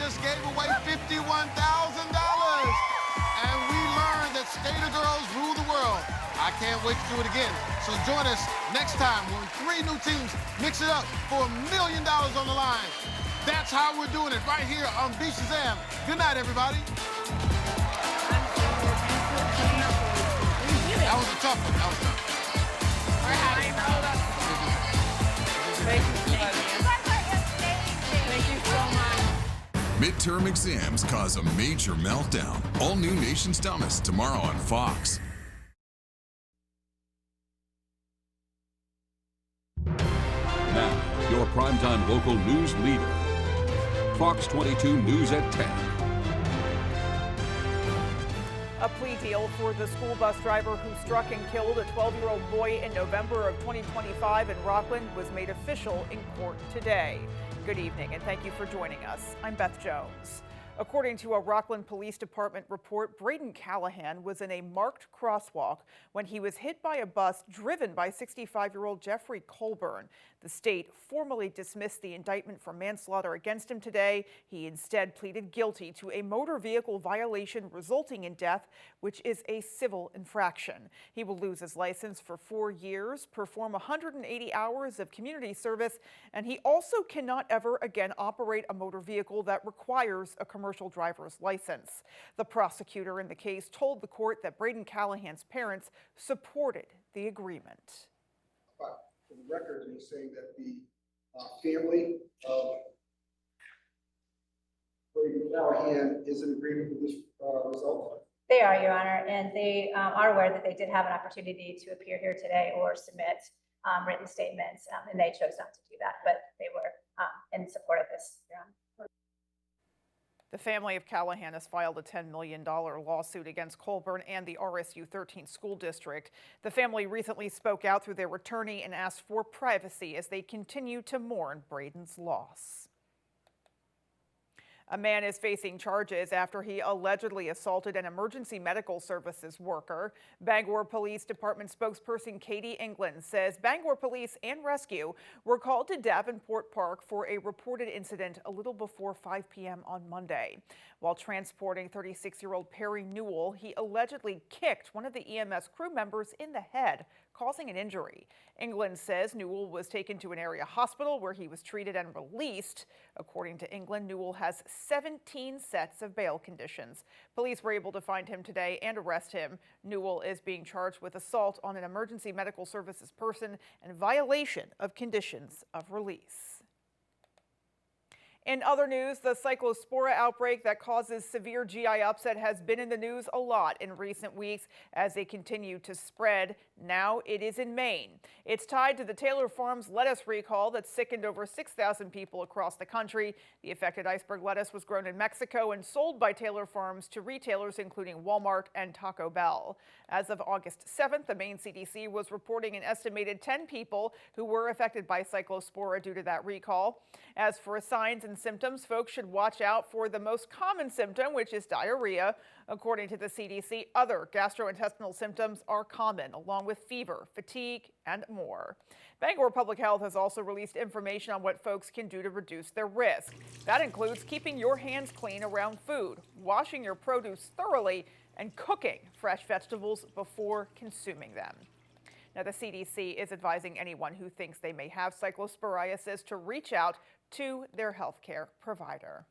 just gave away $51,000. And we learned that skater girls rule the world. I can't wait to do it again. So join us next time when 3 new teams mix it up for $1 million on the line. That's how we're doing it right here on Beach Shazam. Good night, everybody. That was a tough one. That was tough. We're happy. Thank you so much. Midterm exams cause a major meltdown. All new Nation's Dumbest tomorrow on Fox. Now, your primetime local news leader. Fox 22 News at 10. A plea deal for the school bus driver who struck and killed a 12-year-old boy in November of 2025 in Rockland was made official in court today. Good evening and thank you for joining us. I'm Beth Jones. According to a Rockland Police Department report, Braden Callahan was in a marked crosswalk when he was hit by a bus driven by 65-year-old Jeffrey Colburn. The state formally dismissed the indictment for manslaughter against him today. He instead pleaded guilty to a motor vehicle violation resulting in death, which is a civil infraction. He will lose his license for 4 years, perform 180 hours of community service, and he also cannot ever again operate a motor vehicle that requires a commercial driver's license. The prosecutor in the case told the court that Braden Callahan's parents supported the agreement. For the record, he's saying that the family of Braden Callahan is in agreement with this result? They are, Your Honor, and they are aware that they did have an opportunity to appear here today or submit written statements, and they chose not to do that, but they were in support of this, Your Honor. The family of Callahan has filed a $10 million lawsuit against Colburn and the RSU 13 school district. The family recently spoke out through their attorney and asked for privacy as they continue to mourn Braden's loss. A man is facing charges after he allegedly assaulted an emergency medical services worker. Bangor Police Department spokesperson Katie England says Bangor Police and Rescue were called to Davenport Park for a reported incident a little before 5 p.m. on Monday. While transporting 36-year-old Perry Newell, he allegedly kicked one of the EMS crew members in the head, causing an injury. England says Newell was taken to an area hospital where he was treated and released. According to England, Newell has 17 sets of bail conditions. Police were able to find him today and arrest him. Newell is being charged with assault on an emergency medical services person and violation of conditions of release. In other news, the cyclospora outbreak that causes severe GI upset has been in the news a lot in recent weeks as they continue to spread. Now it is in Maine. It's tied to the Taylor Farms lettuce recall that sickened over 6,000 people across the country. The affected iceberg lettuce was grown in Mexico and sold by Taylor Farms to retailers including Walmart and Taco Bell. As of August 7th, the Maine CDC was reporting an estimated 10 people who were affected by cyclospora due to that recall. As for signs and symptoms, folks should watch out for the most common symptom, which is diarrhea. According to the CDC, other gastrointestinal symptoms are common, along with fever, fatigue, and more. Bangor Public Health has also released information on what folks can do to reduce their risk. That includes keeping your hands clean around food, washing your produce thoroughly, and cooking fresh vegetables before consuming them. Now, the CDC is advising anyone who thinks they may have cyclosporiasis to reach out to their healthcare provider.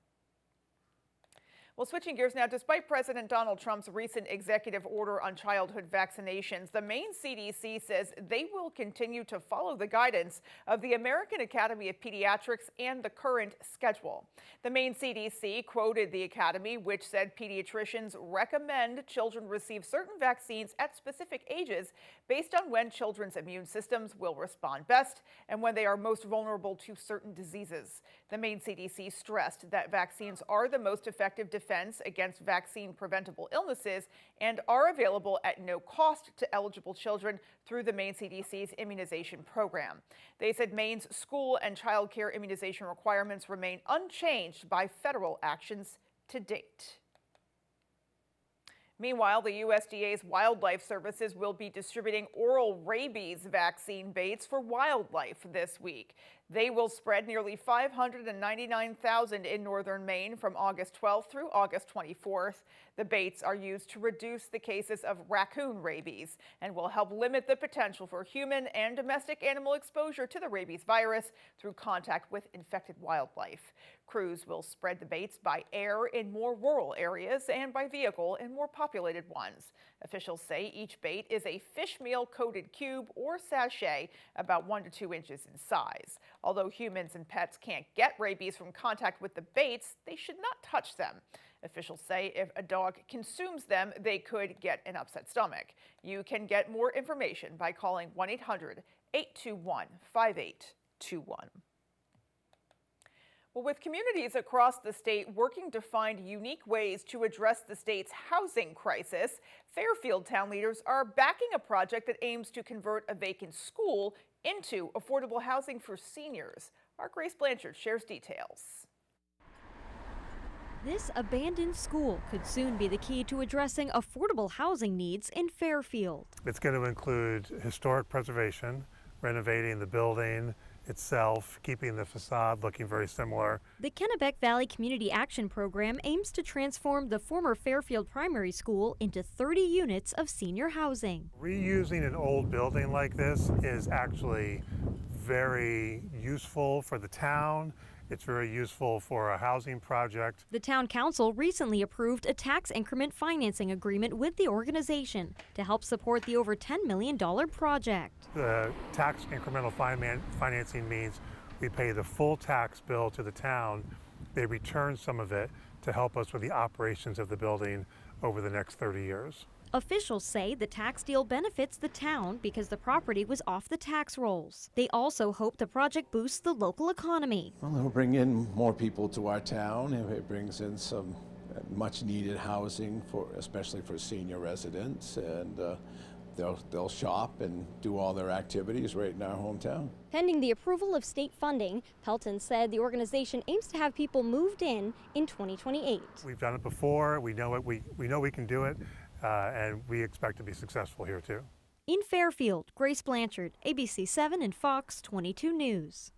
Well, switching gears now, despite President Donald Trump's recent executive order on childhood vaccinations, the Maine CDC says they will continue to follow the guidance of the American Academy of Pediatrics and the current schedule. The Maine CDC quoted the Academy, which said pediatricians recommend children receive certain vaccines at specific ages based on when children's immune systems will respond best and when they are most vulnerable to certain diseases. The Maine CDC stressed that vaccines are the most effective defense against vaccine-preventable illnesses and are available at no cost to eligible children through the Maine CDC's immunization program. They said Maine's school and child care immunization requirements remain unchanged by federal actions to date. Meanwhile, the USDA's Wildlife Services will be distributing oral rabies vaccine baits for wildlife this week. They will spread nearly 599,000 in northern Maine from August 12th through August 24th. The baits are used to reduce the cases of raccoon rabies and will help limit the potential for human and domestic animal exposure to the rabies virus through contact with infected wildlife. Crews will spread the baits by air in more rural areas and by vehicle in more populated ones. Officials say each bait is a fish meal coated cube or sachet about 1 to 2 inches in size. Although humans and pets can't get rabies from contact with the baits, they should not touch them. Officials say if a dog consumes them, they could get an upset stomach. You can get more information by calling 1-800-821-5821. Well, with communities across the state working to find unique ways to address the state's housing crisis, Fairfield town leaders are backing a project that aims to convert a vacant school into affordable housing for seniors. Our Grace Blanchard shares details. This abandoned school could soon be the key to addressing affordable housing needs in Fairfield. It's going to include historic preservation, renovating the building itself, keeping the facade looking very similar. The Kennebec Valley Community Action Program aims to transform the former Fairfield Primary School into 30 units of senior housing. Reusing an old building like this is actually very useful for the town. It's very useful for a housing project. The town council recently approved a tax increment financing agreement with the organization to help support the over $10 million project. The tax incremental financing means we pay the full tax bill to the town. They return some of it to help us with the operations of the building over the next 30 years. Officials say the tax deal benefits the town because the property was off the tax rolls. They also hope the project boosts the local economy. Well, it'll bring in more people to our town, and it brings in some much needed housing especially for senior residents, and they'll shop and do all their activities right in our hometown. Pending the approval of state funding, Pelton said the organization aims to have people moved in 2028. We've done it before. We know it. We know we can do it. And we expect to be successful here too. In Fairfield, Grace Blanchard, ABC 7 and Fox 22 News.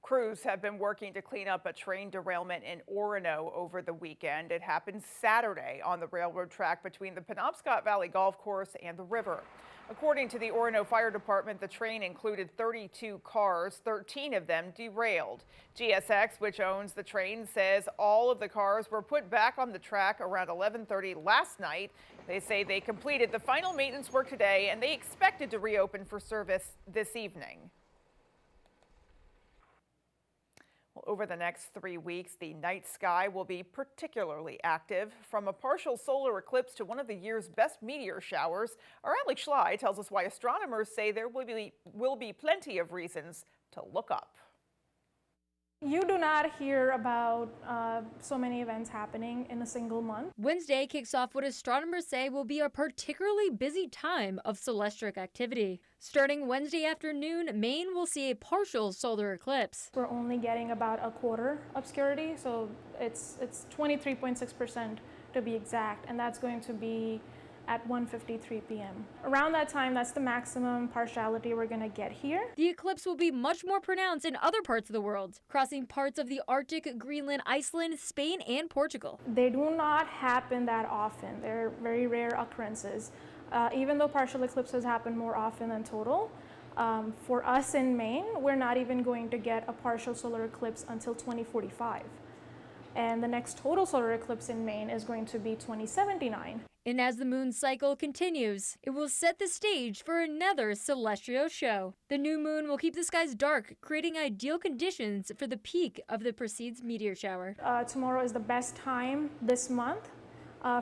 Crews have been working to clean up a train derailment in Orono over the weekend. It happened Saturday on the railroad track between the Penobscot Valley Golf Course and the river. According to the Orono Fire Department, the train included 32 cars, 13 of them derailed. GSX, which owns the train, says all of the cars were put back on the track around 11:30 last night. They say they completed the final maintenance work today and they expected to reopen for service this evening. Well, over the next 3 weeks, the night sky will be particularly active. From a partial solar eclipse to one of the year's best meteor showers, our Alex Schley tells us why astronomers say there will be plenty of reasons to look up. You do not hear about so many events happening in a single month. Wednesday kicks off what astronomers say will be a particularly busy time of celestial activity. Starting Wednesday afternoon, Maine will see a partial solar eclipse. We're only getting about a quarter obscurity, so it's 23.6% to be exact, and that's going to be at 1:53 p.m. Around that time, that's the maximum partiality we're going to get here. The eclipse will be much more pronounced in other parts of the world, crossing parts of the Arctic, Greenland, Iceland, Spain, and Portugal. They do not happen that often. They're very rare occurrences. Even though partial eclipses happen more often than total, for us in Maine, we're not even going to get a partial solar eclipse until 2045. And the next total solar eclipse in Maine is going to be 2079. And as the moon cycle continues, it will set the stage for another celestial show. The new moon will keep the skies dark, creating ideal conditions for the peak of the Perseids meteor shower. Tomorrow is the best time this month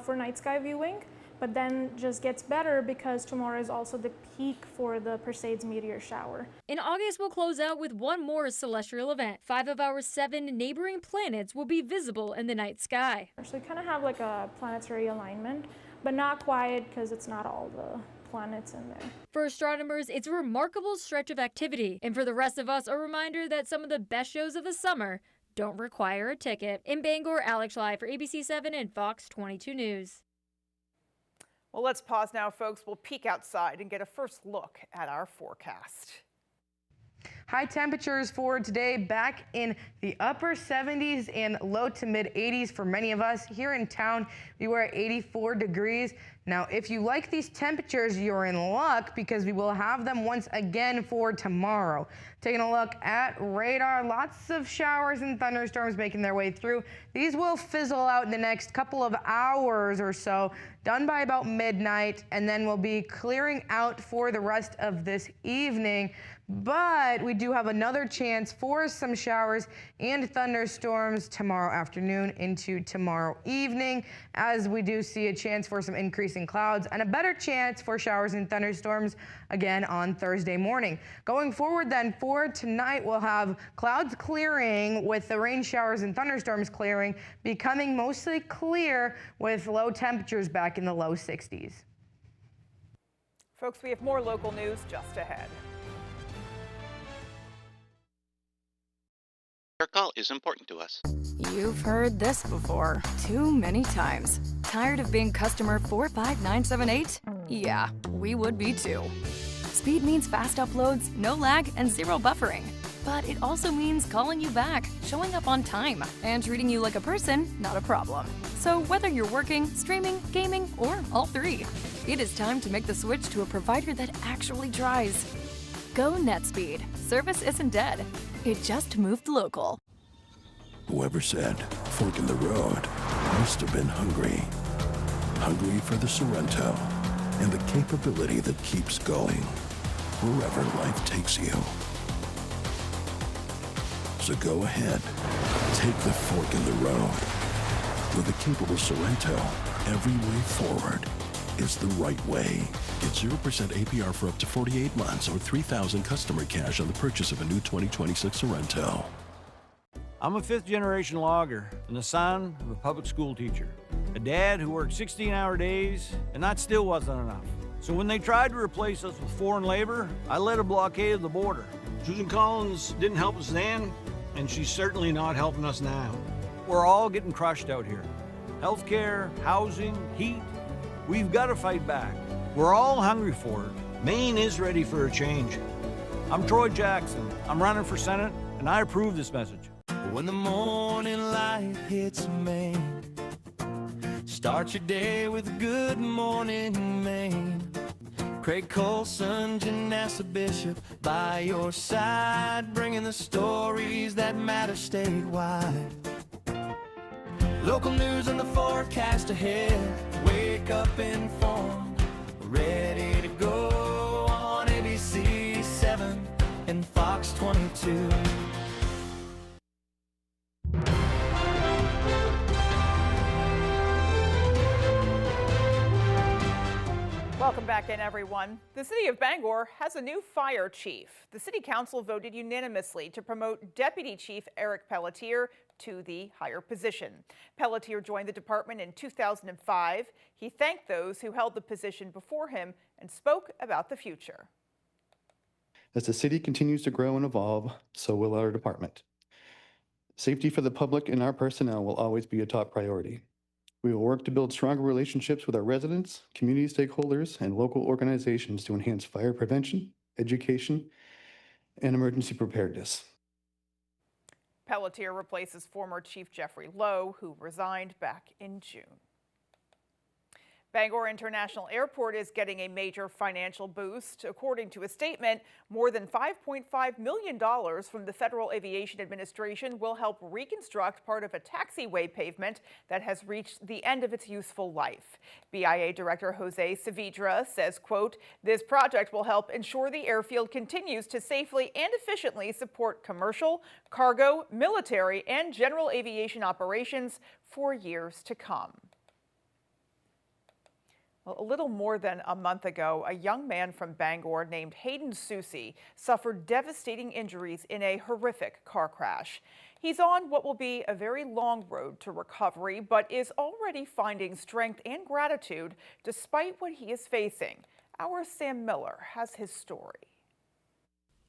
for night sky viewing, but then just gets better because tomorrow is also the peak for the Perseids meteor shower. In August, we'll close out with one more celestial event. 5 of our 7 neighboring planets will be visible in the night sky. So we kind of have like a planetary alignment, but not quite because it's not all the planets in there. For astronomers, it's a remarkable stretch of activity. And for the rest of us, a reminder that some of the best shows of the summer don't require a ticket. In Bangor, Alex Schley for ABC 7 and Fox 22 News. Well, let's pause now, folks. We'll peek outside and get a first look at our forecast. High temperatures for today back in the upper 70s and low to mid 80s for many of us. Here in town, we were at 84 degrees. Now, if you like these temperatures, you're in luck because we will have them once again for tomorrow. Taking a look at radar, lots of showers and thunderstorms making their way through. These will fizzle out in the next couple of hours or so, done by about midnight, and then we'll be clearing out for the rest of this evening. But we do have another chance for some showers and thunderstorms tomorrow afternoon into tomorrow evening, as we do see a chance for some increasing clouds and a better chance for showers and thunderstorms again on Thursday morning. Going forward then, for tonight, we'll have clouds clearing with the rain showers and thunderstorms clearing, becoming mostly clear with low temperatures back in the low 60s. Folks, we have more local news just ahead. Your call is important to us. You've heard this before, too many times. Tired of being customer 45978? Yeah, we would be too. Speed means fast uploads, no lag, and zero buffering. But it also means calling you back, showing up on time, and treating you like a person, not a problem. So whether you're working, streaming, gaming, or all three, it is time to make the switch to a provider that actually tries. Go NetSpeed. Service isn't dead. It just moved local. Whoever said fork in the road must have been hungry. Hungry for the Sorrento and the capability that keeps going wherever life takes you. So go ahead, take the fork in the road. With a capable Sorrento, every way forward is the right way. Get 0% APR for up to 48 months or $3,000 customer cash on the purchase of a new 2026 Sorrento. I'm a fifth-generation logger and the son of a public school teacher. A dad who worked 16-hour days, and that still wasn't enough. So when they tried to replace us with foreign labor, I led a blockade of the border. Susan Collins didn't help us then, and she's certainly not helping us now. We're all getting crushed out here. Healthcare, housing, heat. We've got to fight back. We're all hungry for it. Maine is ready for a change. I'm Troy Jackson. I'm running for Senate, and I approve this message. When the morning light hits Maine, start your day with a good morning, Maine. Craig Colson, Janessa Bishop, by your side, bringing the stories that matter statewide. Local news and the forecast ahead. Wake up informed, ready to go on ABC 7 and Fox 22. Welcome back in, everyone. The city of Bangor has a new fire chief. The city council voted unanimously to promote Deputy Chief Eric Pelletier to the higher position. Pelletier joined the department in 2005. He thanked those who held the position before him and spoke about the future. As the city continues to grow and evolve, so will our department. Safety for the public and our personnel will always be a top priority. We will work to build stronger relationships with our residents, community stakeholders, and local organizations to enhance fire prevention, education, and emergency preparedness. Pelletier replaces former Chief Jeffrey Lowe, who resigned back in June. Bangor International Airport is getting a major financial boost. According to a statement, more than $5.5 million from the Federal Aviation Administration will help reconstruct part of a taxiway pavement that has reached the end of its useful life. BIA Director Jose Saavedra says, quote, "This project will help ensure the airfield continues to safely and efficiently support commercial, cargo, military, and general aviation operations for years to come." Well, a little more than a month ago, a young man from Bangor named Hayden Susi suffered devastating injuries in a horrific car crash. He's on what will be a very long road to recovery, but is already finding strength and gratitude despite what he is facing. Our Sam Miller has his story.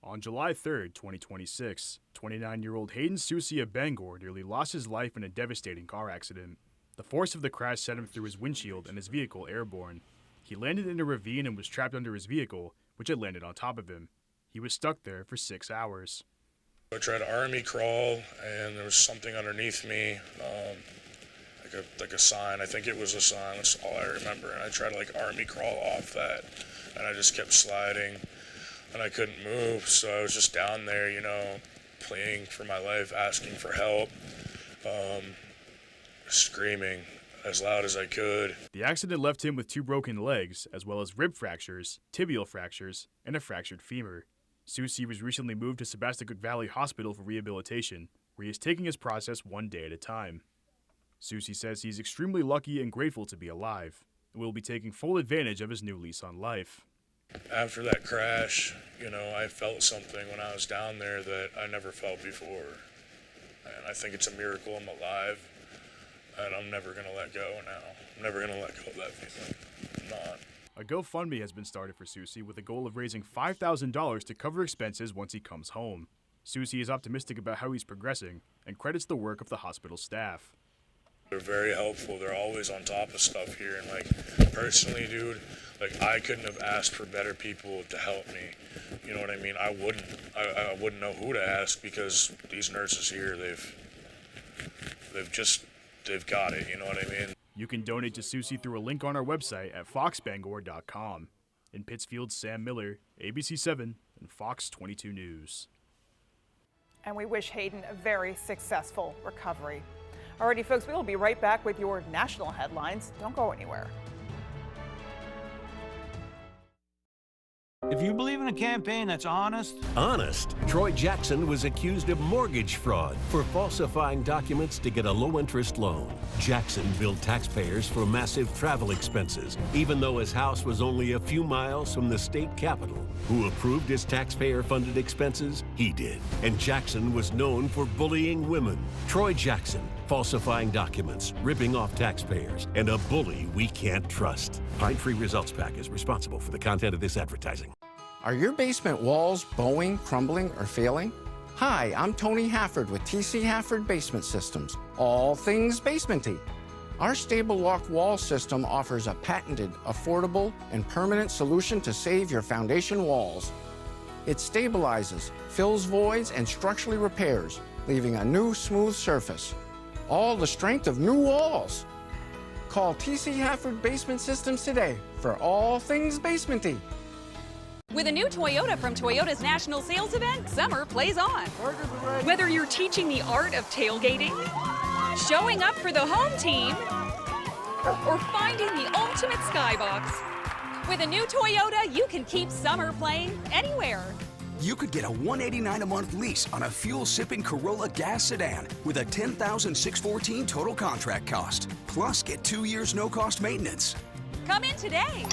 On July 3rd, 2026, 29-year-old Hayden Susi of Bangor nearly lost his life in a devastating car accident. The force of the crash sent him through his windshield and his vehicle airborne. He landed in a ravine and was trapped under his vehicle, which had landed on top of him. He was stuck there for 6 hours. I tried to army crawl, and there was something underneath me, like a sign. I think it was a sign. That's all I remember. And I tried to like army crawl off that, and I just kept sliding, and I couldn't move. So I was just down there, you know, pleading for my life, asking for help, screaming as loud as I could. The accident left him with 2 broken legs, as well as rib fractures, tibial fractures, and a fractured femur. Susi was recently moved to Sebastian Valley Hospital for rehabilitation, where he is taking his process one day at a time. Susi says he's extremely lucky and grateful to be alive, and will be taking full advantage of his new lease on life. After that crash, you know, I felt something when I was down there that I never felt before. And I think it's a miracle I'm alive, and I'm never going to let go now. I'm never going to let go of that feeling. I'm not. A GoFundMe has been started for Susi with a goal of raising $5,000 to cover expenses once he comes home. Susi is optimistic about how he's progressing and credits the work of the hospital staff. They're very helpful. They're always on top of stuff here. And like, personally, dude, like I couldn't have asked for better people to help me. You know what I mean? I wouldn't know who to ask, because these nurses here, they've got it. You know what I mean? You can donate to Susi through a link on our website at foxbangor.com. In Pittsfield, Sam Miller, ABC7 and Fox 22 News. And we wish Hayden a very successful recovery. Alrighty, folks, we will be right back with your national headlines. Don't go anywhere. If you believe in a campaign that's honest. Honest. Troy Jackson was accused of mortgage fraud for falsifying documents to get a low-interest loan. Jackson billed taxpayers for massive travel expenses, even though his house was only a few miles from the state capitol. Who approved his taxpayer-funded expenses? He did. And Jackson was known for bullying women. Troy Jackson, falsifying documents, ripping off taxpayers, and a bully we can't trust. Pine Tree Results PAC is responsible for the content of this advertising. Are your basement walls bowing, crumbling, or failing? Hi, I'm Tony Hafford with TC Hafford Basement Systems. All things basementy. Our Stable Lock Wall System offers a patented, affordable, and permanent solution to save your foundation walls. It stabilizes, fills voids, and structurally repairs, leaving a new smooth surface. All the strength of new walls. Call TC Hafford Basement Systems today for all things basementy. With a new Toyota from Toyota's National Sales Event, summer plays on. Whether you're teaching the art of tailgating, showing up for the home team, or finding the ultimate skybox, with a new Toyota, you can keep summer playing anywhere. You could get a $189 a month lease on a fuel-sipping Corolla gas sedan with a $10,614 total contract cost. Plus, get 2 years no-cost maintenance. Come in today.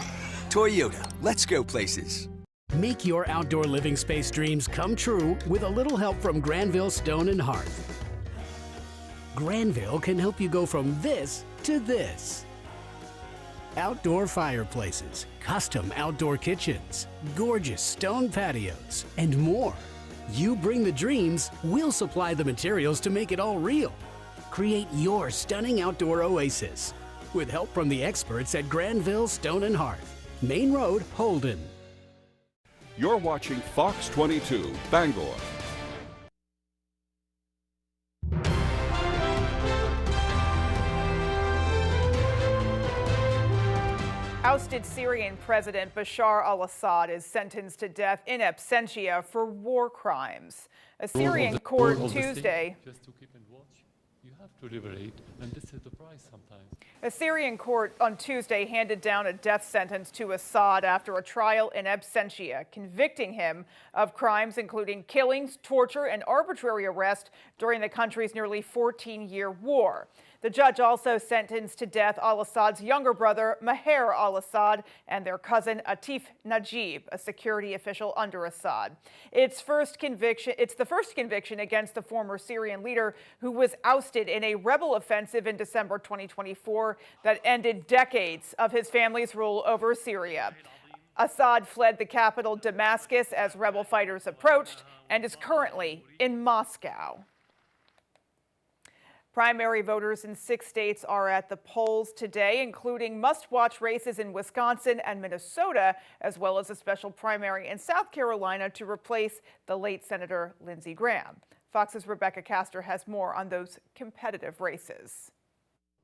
Toyota, let's go places. Make your outdoor living space dreams come true with a little help from Granville Stone and Hearth. Granville can help you go from this to this. Outdoor fireplaces, custom outdoor kitchens, gorgeous stone patios, and more. You bring the dreams, we'll supply the materials to make it all real. Create your stunning outdoor oasis with help from the experts at Granville Stone and Hearth, Main Road, Holden. You're watching Fox 22, Bangor. Ousted Syrian President Bashar al-Assad is sentenced to death in absentia for war crimes. A Syrian court Tuesday. Just to keep and watch, you have to liberate, and this is the price sometimes. A Syrian court on Tuesday handed down a death sentence to Assad after a trial in absentia, convicting him of crimes including killings, torture, and arbitrary arrest during the country's nearly 14-year war. The judge also sentenced to death al-Assad's younger brother, Maher al-Assad, and their cousin, Atif Najib, a security official under Assad. It's the first conviction against the former Syrian leader, who was ousted in a rebel offensive in December 2024 that ended decades of his family's rule over Syria. Assad fled the capital, Damascus, as rebel fighters approached, and is currently in Moscow. Primary voters in 6 states are at the polls today, including must-watch races in Wisconsin and Minnesota, as well as a special primary in South Carolina to replace the late Senator Lindsey Graham. Fox's Rebecca Castor has more on those competitive races.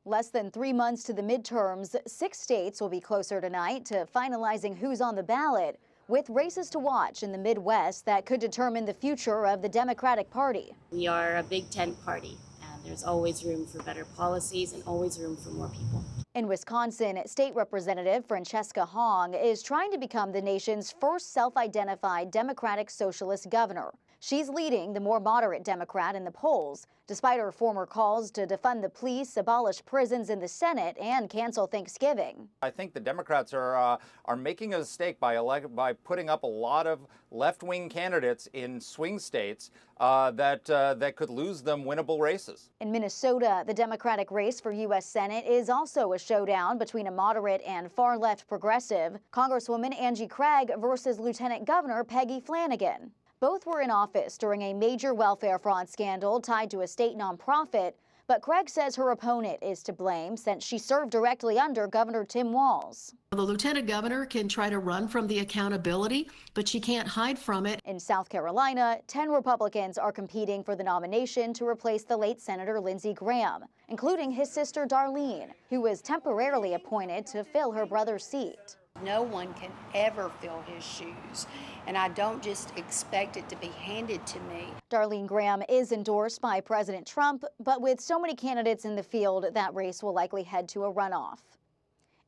Less than 3 months to the midterms, 6 states will be closer tonight to finalizing who's on the ballot, with races to watch in the Midwest that could determine the future of the Democratic Party. We are a big tent party, and there's always room for better policies and always room for more people. In Wisconsin, State Representative Francesca Hong is trying to become the nation's first self-identified Democratic Socialist governor. She's leading the more moderate Democrat in the polls, despite her former calls to defund the police, abolish prisons in the Senate, and cancel Thanksgiving. I think the Democrats are making a mistake by putting up a lot of left-wing candidates in swing states that could lose them winnable races. In Minnesota, the Democratic race for U.S. Senate is also a showdown between a moderate and far-left progressive, Congresswoman Angie Craig versus Lieutenant Governor Peggy Flanagan. Both were in office during a major welfare fraud scandal tied to a state nonprofit, but Craig says her opponent is to blame since she served directly under Governor Tim Walz. The lieutenant governor can try to run from the accountability, but she can't hide from it. In South Carolina, 10 Republicans are competing for the nomination to replace the late Senator Lindsey Graham, including his sister Darlene, who was temporarily appointed to fill her brother's seat. No one can ever fill his shoes, and I don't just expect it to be handed to me. Darlene Graham is endorsed by President Trump, but with so many candidates in the field, that race will likely head to a runoff.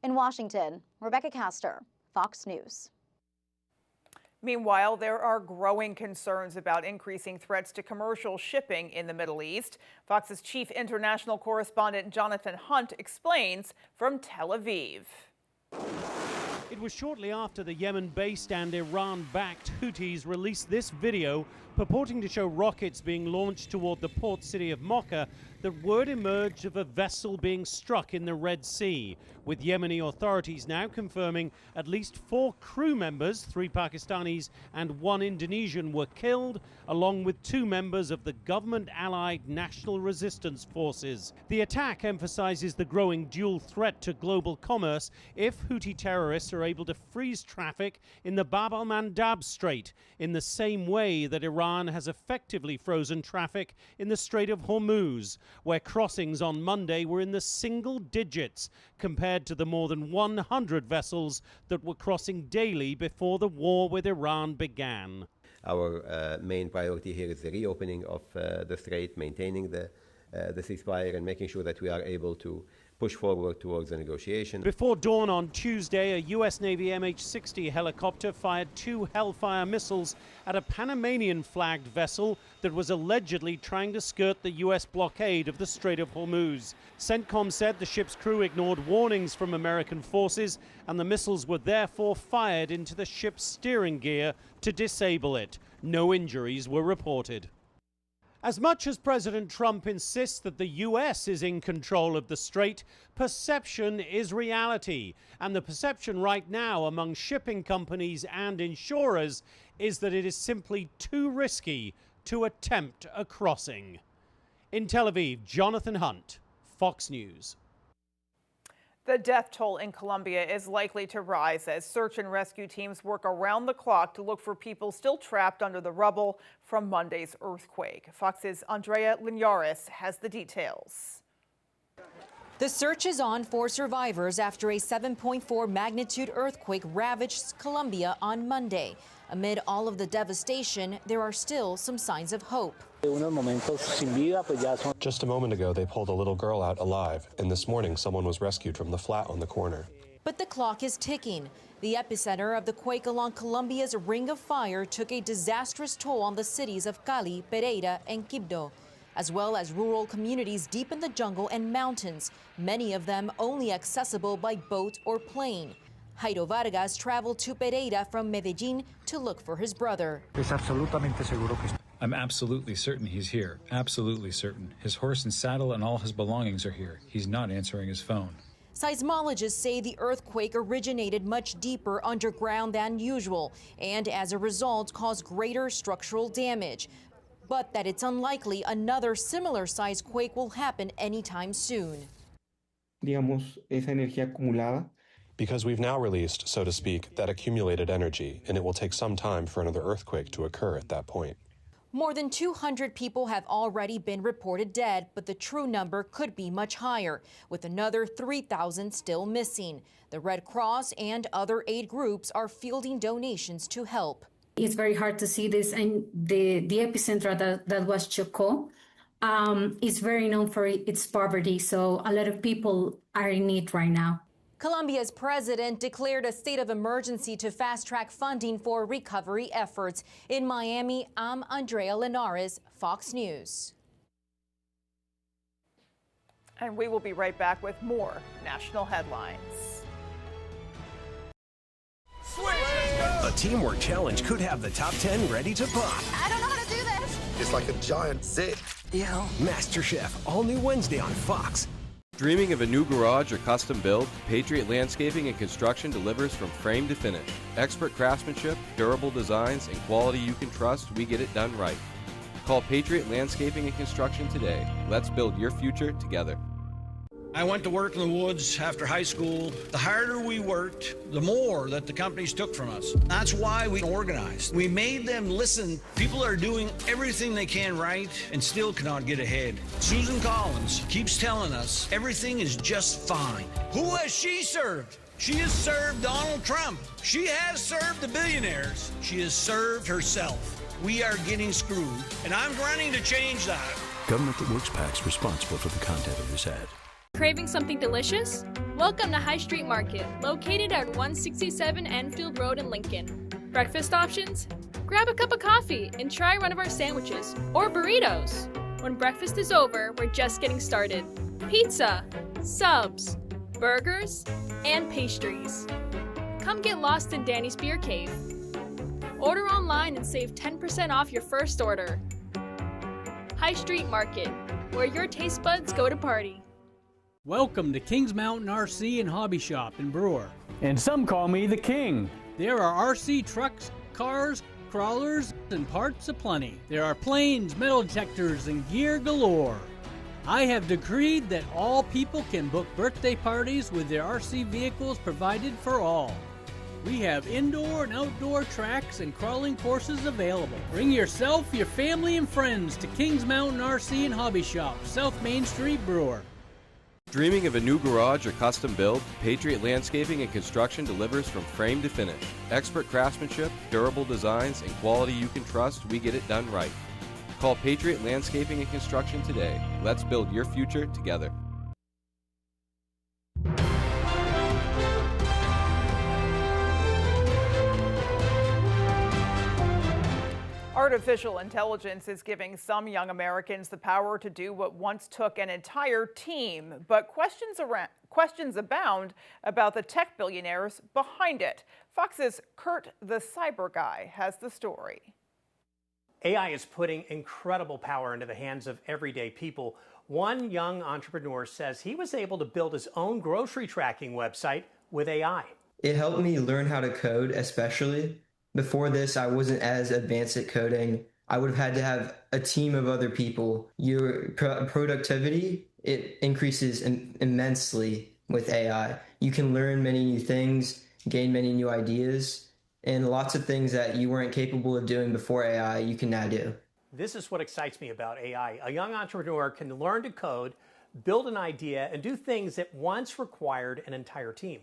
In Washington, Rebecca Castor, Fox News. Meanwhile, there are growing concerns about increasing threats to commercial shipping in the Middle East. Fox's chief international correspondent Jonathan Hunt explains from Tel Aviv. It was shortly after the Yemen-based and Iran-backed Houthis released this video purporting to show rockets being launched toward the port city of Mocha that word emerged of a vessel being struck in the Red Sea, with Yemeni authorities now confirming at least 4 crew members, 3 Pakistanis and 1 Indonesian, were killed, along with 2 members of the government-allied National Resistance Forces. The attack emphasizes the growing dual threat to global commerce if Houthi terrorists are able to freeze traffic in the Bab al-Mandab Strait, in the same way that Iran has effectively frozen traffic in the Strait of Hormuz, where crossings on Monday were in the single digits compared to the more than 100 vessels that were crossing daily before the war with Iran began. Our main priority here is the reopening of the strait, maintaining the ceasefire and making sure that we are able to push forward towards the negotiation. Before dawn on Tuesday, a U.S. Navy MH-60 helicopter fired 2 Hellfire missiles at a Panamanian-flagged vessel that was allegedly trying to skirt the U.S. blockade of the Strait of Hormuz. CENTCOM said the ship's crew ignored warnings from American forces, and the missiles were therefore fired into the ship's steering gear to disable it. No injuries were reported. As much as President Trump insists that the U.S. is in control of the strait, perception is reality. And the perception right now among shipping companies and insurers is that it is simply too risky to attempt a crossing. In Tel Aviv, Jonathan Hunt, Fox News. The death toll in Colombia is likely to rise as search and rescue teams work around the clock to look for people still trapped under the rubble from Monday's earthquake. Fox's Andrea Linares has the details. The search is on for survivors after a 7.4 magnitude earthquake ravaged Colombia on Monday. Amid all of the devastation, there are still some signs of hope. Just a moment ago, they pulled a little girl out alive, and this morning someone was rescued from the flat on the corner. But the clock is ticking. The epicenter of the quake along Colombia's Ring of Fire took a disastrous toll on the cities of Cali, Pereira, and Quibdó, as well as rural communities deep in the jungle and mountains, many of them only accessible by boat or plane. Jairo Vargas traveled to Pereira from Medellin to look for his brother. I'm absolutely certain he's here. Absolutely certain. His horse and saddle and all his belongings are here. He's not answering his phone. Seismologists say the earthquake originated much deeper underground than usual and as a result caused greater structural damage. but that it's unlikely another similar-sized quake will happen anytime soon. Digamos, esa energía acumulada. Because we've now released, so to speak, that accumulated energy, and it will take some time for another earthquake to occur at that point. More than 200 people have already been reported dead, but the true number could be much higher, with another 3,000 still missing. The Red Cross and other aid groups are fielding donations to help. It's very hard to see this, and the epicenter that was Chocó is very known for its poverty, so a lot of people are in need right now. Colombia's president declared a state of emergency to fast-track funding for recovery efforts. In Miami, I'm Andrea Linares, Fox News. And we will be right back with more national headlines. A teamwork challenge could have the top 10 ready to pop. I don't know how to do this. It's like a giant zit. Yeah. MasterChef, all new Wednesday on Fox. Dreaming of a new garage or custom build? Patriot Landscaping and Construction delivers from frame to finish. Expert craftsmanship, durable designs, and quality you can trust, we get it done right. Call Patriot Landscaping and Construction today. Let's build your future together. I went to work in the woods after high school. The harder we worked, the more that the companies took from us. That's why we organized. We made them listen. People are doing everything they can right and still cannot get ahead. Susan Collins keeps telling us everything is just fine. Who has she served? She has served Donald Trump. She has served the billionaires. She has served herself. We are getting screwed, and I'm running to change that. Government that Works PAC's responsible for the content of this ad. Craving something delicious? Welcome to High Street Market, located at 167 Enfield Road in Lincoln. Breakfast options? Grab a cup of coffee and try one of our sandwiches or burritos. When breakfast is over, we're just getting started. Pizza, subs, burgers, and pastries. Come get lost in Danny's Beer Cave. Order online and save 10% off your first order. High Street Market, where your taste buds go to party. Welcome to Kings Mountain RC and Hobby Shop in Brewer. And some call me the King. There are RC trucks, cars, crawlers, and parts aplenty. There are planes, metal detectors, and gear galore. I have decreed that all people can book birthday parties with their RC vehicles provided for all. We have indoor and outdoor tracks and crawling courses available. Bring yourself, your family, and friends to Kings Mountain RC and Hobby Shop, South Main Street, Brewer. Dreaming of a new garage or custom build? Patriot Landscaping and Construction delivers from frame to finish. Expert craftsmanship, durable designs, and quality you can trust, we get it done right. Call Patriot Landscaping and Construction today. Let's build your future together. Artificial intelligence is giving some young Americans the power to do what once took an entire team, but questions abound about the tech billionaires behind it. Fox's Kurt the Cyber Guy has the story. AI is putting incredible power into the hands of everyday people. One young entrepreneur says he was able to build his own grocery tracking website with AI. It helped me learn how to code, especially. Before this, I wasn't as advanced at coding. I would have had to have a team of other people. Your productivity, it increases immensely with AI. You can learn many new things, gain many new ideas, and lots of things that you weren't capable of doing before AI, you can now do. This is what excites me about AI. A young entrepreneur can learn to code, build an idea, and do things that once required an entire team.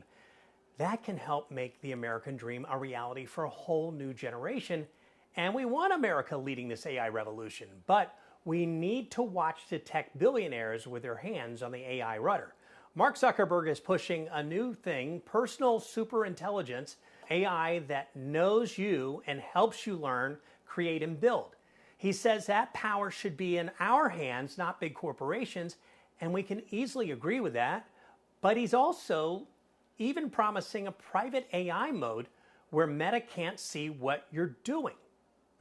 That can help make the American dream a reality for a whole new generation. And we want America leading this AI revolution, but we need to watch the tech billionaires with their hands on the AI rudder. Mark Zuckerberg is pushing a new thing, personal superintelligence, AI that knows you and helps you learn, create, and build. He says that power should be in our hands, not big corporations, and we can easily agree with that. But he's also even promising a private AI mode where Meta can't see what you're doing.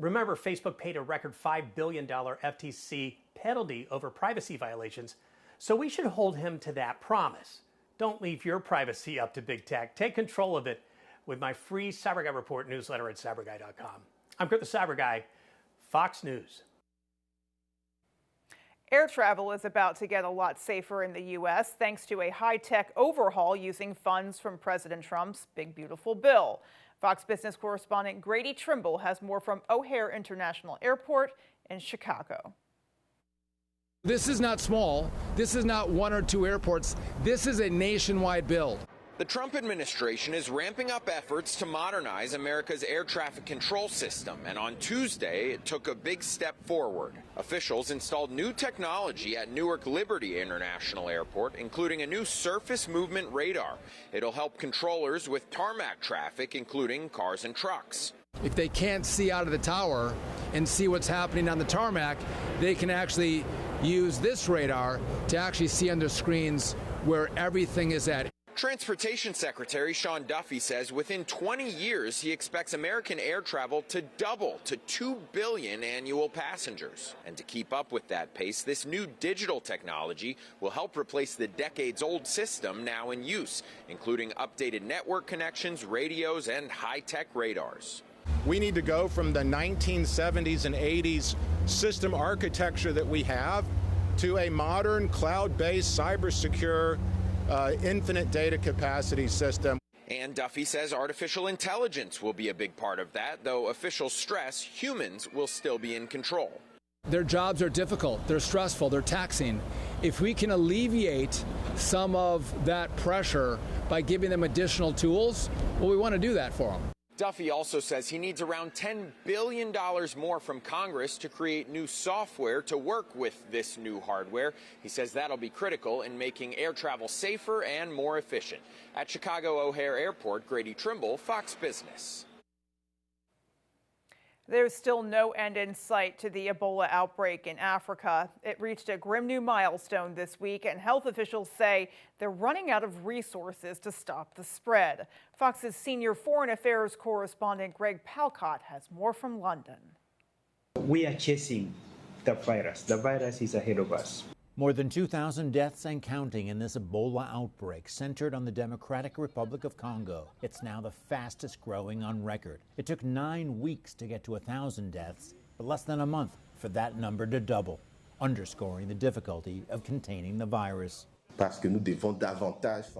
Remember, Facebook paid a record $5 billion FTC penalty over privacy violations, so we should hold him to that promise. Don't leave your privacy up to big tech. Take control of it with my free Cyber Guy Report newsletter at cyberguy.com. I'm Kurt the Cyber Guy, Fox News. Air travel is about to get a lot safer in the U.S. thanks to a high-tech overhaul using funds from President Trump's Big Beautiful Bill. Fox Business correspondent Grady Trimble has more from O'Hare International Airport in Chicago. This is not small. This is not one or two airports. This is a nationwide build. The Trump administration is ramping up efforts to modernize America's air traffic control system, and on Tuesday, it took a big step forward. Officials installed new technology at Newark Liberty International Airport, including a new surface movement radar. It'll help controllers with tarmac traffic, including cars and trucks. If they can't see out of the tower and see what's happening on the tarmac, they can actually use this radar to actually see on their screens where everything is at. Transportation Secretary Sean Duffy says within 20 years, he expects American air travel to double to 2 billion annual passengers. And to keep up with that pace, this new digital technology will help replace the decades-old system now in use, including updated network connections, radios, and high-tech radars. We need to go from the 1970s and 80s system architecture that we have to a modern, cloud-based, cyber-secure, infinite data capacity system. And Duffy says artificial intelligence will be a big part of that, though officials stress humans will still be in control. Their jobs are difficult, they're stressful, they're taxing. If we can alleviate some of that pressure by giving them additional tools, well, we want to do that for them. Duffy also says he needs around $10 billion more from Congress to create new software to work with this new hardware. He says that'll be critical in making air travel safer and more efficient. At Chicago O'Hare Airport, Grady Trimble, Fox Business. There's still no end in sight to the Ebola outbreak in Africa. It reached a grim new milestone this week, and health officials say they're running out of resources to stop the spread. Fox's senior foreign affairs correspondent Greg Palcott has more from London. We are chasing the virus. The virus is ahead of us. More than 2,000 deaths and counting in this Ebola outbreak centered on the Democratic Republic of Congo. It's now the fastest growing on record. It took 9 weeks to get to 1,000 deaths, but less than a month for that number to double, underscoring the difficulty of containing the virus.